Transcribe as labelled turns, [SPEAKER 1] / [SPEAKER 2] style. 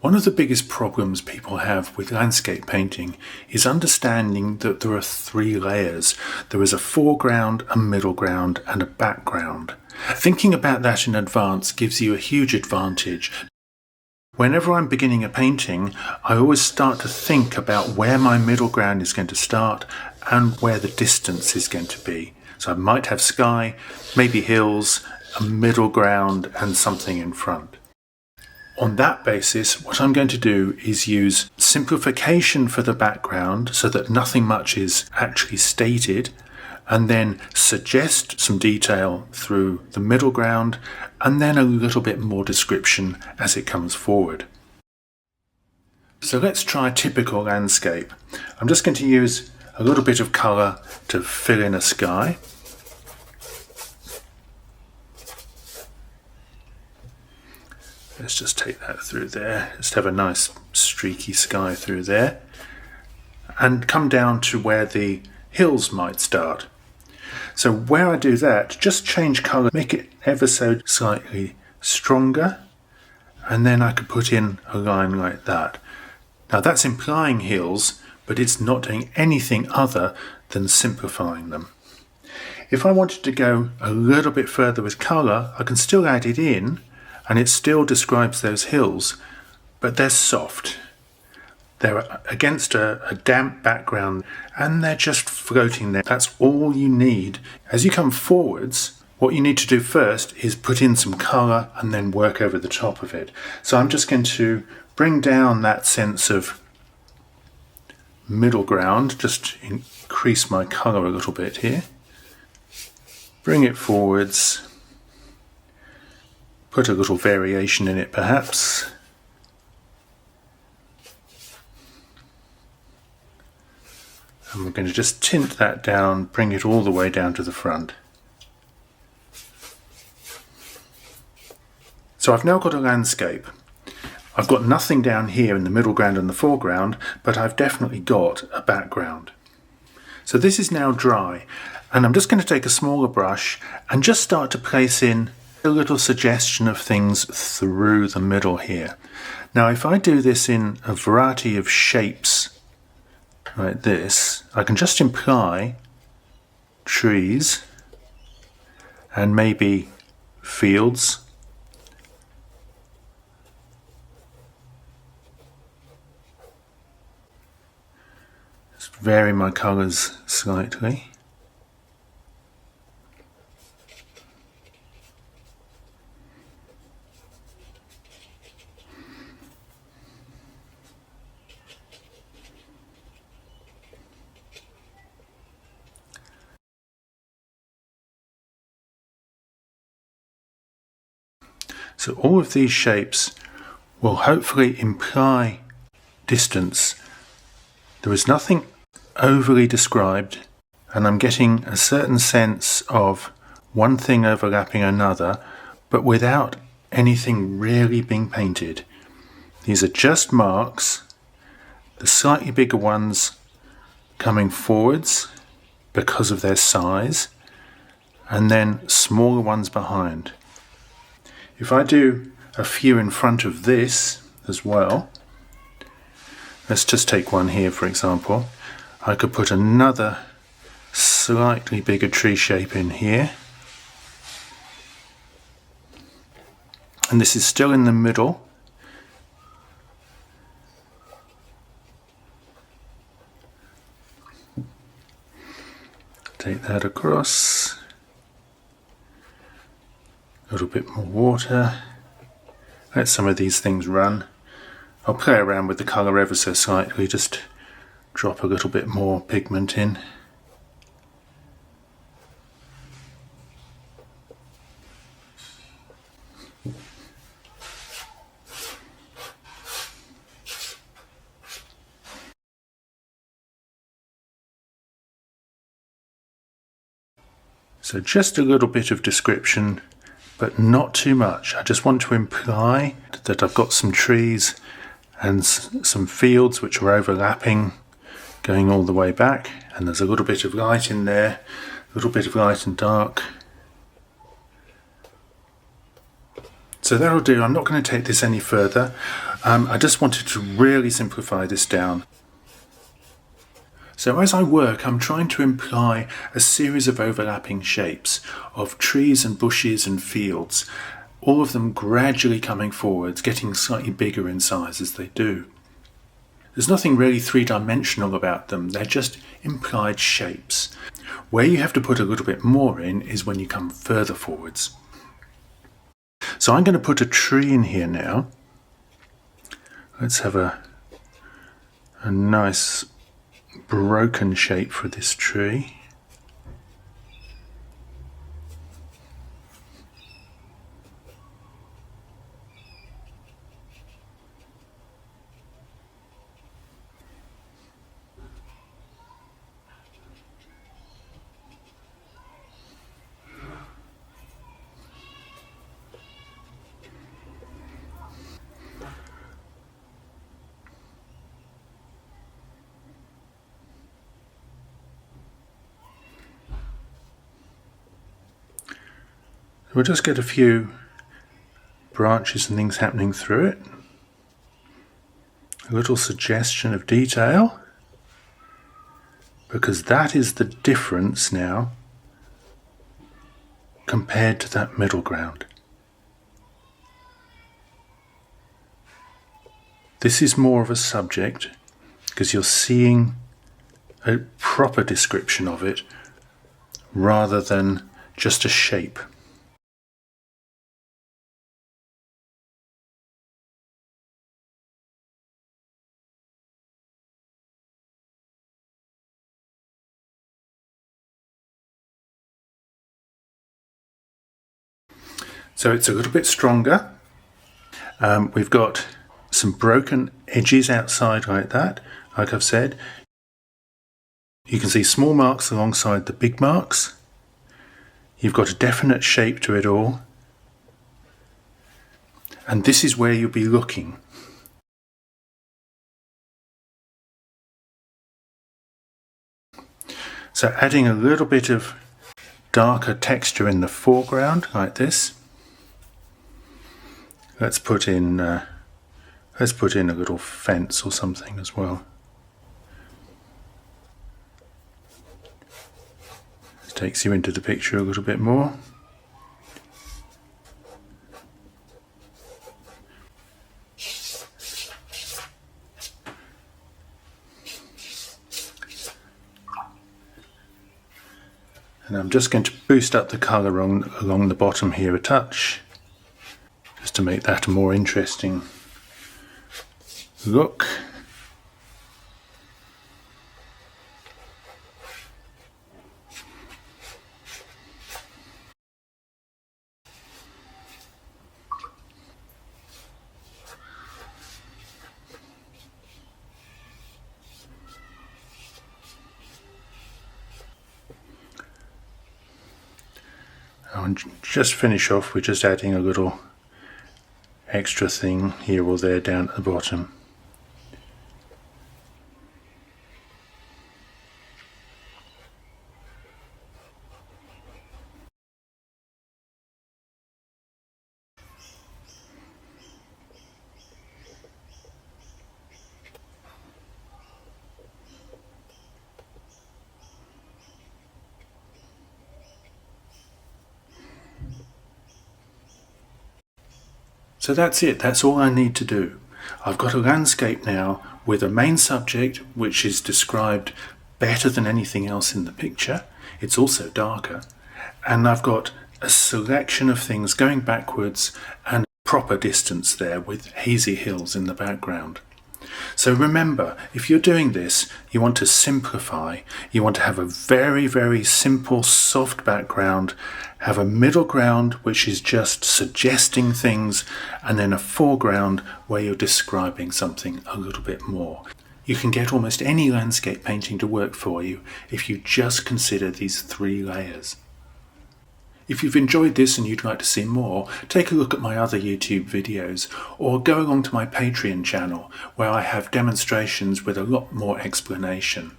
[SPEAKER 1] One of the biggest problems people have with landscape painting is understanding that there are three layers. There is a foreground, a middle ground, and a background. Thinking about that in advance gives you a huge advantage. Whenever I'm beginning a painting, I always start to think about where my middle ground is going to start and where the distance is going to be. So I might have sky, maybe hills, a middle ground, and something in front. On that basis, what I'm going to do is use simplification for the background so that nothing much is actually stated, and then suggest some detail through the middle ground, and then a little bit more description as it comes forward. So let's try a typical landscape. I'm just going to use a little bit of colour to fill in a sky. Let's just take that through there. Just have a nice streaky sky through there. And come down to where the hills might start. So where I do that, just change colour, make it ever so slightly stronger. And then I could put in a line like that. Now that's implying hills, but it's not doing anything other than simplifying them. If I wanted to go a little bit further with colour, I can still add it in, and it still describes those hills, but they're soft. They're against a damp background, and they're just floating there. That's all you need. As you come forwards, what you need to do first is put in some colour and then work over the top of it. So I'm just going to bring down that sense of middle ground, just increase my colour a little bit here. Bring it forwards. Put a little variation in it perhaps. And we're going to just tint that down, bring it all the way down to the front. So I've now got a landscape. I've got nothing down here in the middle ground and the foreground, but I've definitely got a background. So this is now dry, and I'm just going to take a smaller brush and just start to place in a little suggestion of things through the middle here. Now if I do this in a variety of shapes like this, I can just imply trees and maybe fields. Just vary my colours slightly. So all of these shapes will hopefully imply distance. There is nothing overly described, and I'm getting a certain sense of one thing overlapping another, but without anything really being painted. These are just marks, the slightly bigger ones coming forwards because of their size, and then smaller ones behind. If I do a few in front of this as well, let's just take one here for example, I could put another slightly bigger tree shape in here. And this is still in the middle. Take that across. A little bit more water. Let some of these things run. I'll play around with the colour ever so slightly, just drop a little bit more pigment in. So just a little bit of description, but not too much. I just want to imply that I've got some trees and some fields which are overlapping, going all the way back, and there's a little bit of light in there, a little bit of light and dark. So that'll do. I'm not going to take this any further. I just wanted to really simplify this down. So as I work, I'm trying to imply a series of overlapping shapes of trees and bushes and fields, all of them gradually coming forwards, getting slightly bigger in size as they do. There's nothing really three-dimensional about them, they're just implied shapes. Where you have to put a little bit more in is when you come further forwards. So I'm going to put a tree in here now. Let's have a nice broken shape for this tree. We'll just get a few branches and things happening through it. A little suggestion of detail, because that is the difference now compared to that middle ground. This is more of a subject because you're seeing a proper description of it rather than just a shape. So it's a little bit stronger. We've got some broken edges outside like that, like I've said. You can see small marks alongside the big marks. You've got a definite shape to it all. And this is where you'll be looking. So adding a little bit of darker texture in the foreground like this. Let's put in a little fence or something as well. This takes you into the picture a little bit more. And I'm just going to boost up the colour along the bottom here a touch, just to make that a more interesting look. And just finish off with just adding a little extra thing here or there down at the bottom. So that's it, that's all I need to do. I've got a landscape now with a main subject which is described better than anything else in the picture. It's also darker. And I've got a selection of things going backwards and proper distance there with hazy hills in the background. So remember, if you're doing this, you want to simplify. You want to have a very, very simple, soft background, have a middle ground which is just suggesting things, and then a foreground where you're describing something a little bit more. You can get almost any landscape painting to work for you if you just consider these 3 layers. If you've enjoyed this and you'd like to see more, take a look at my other YouTube videos or go along to my Patreon channel where I have demonstrations with a lot more explanation.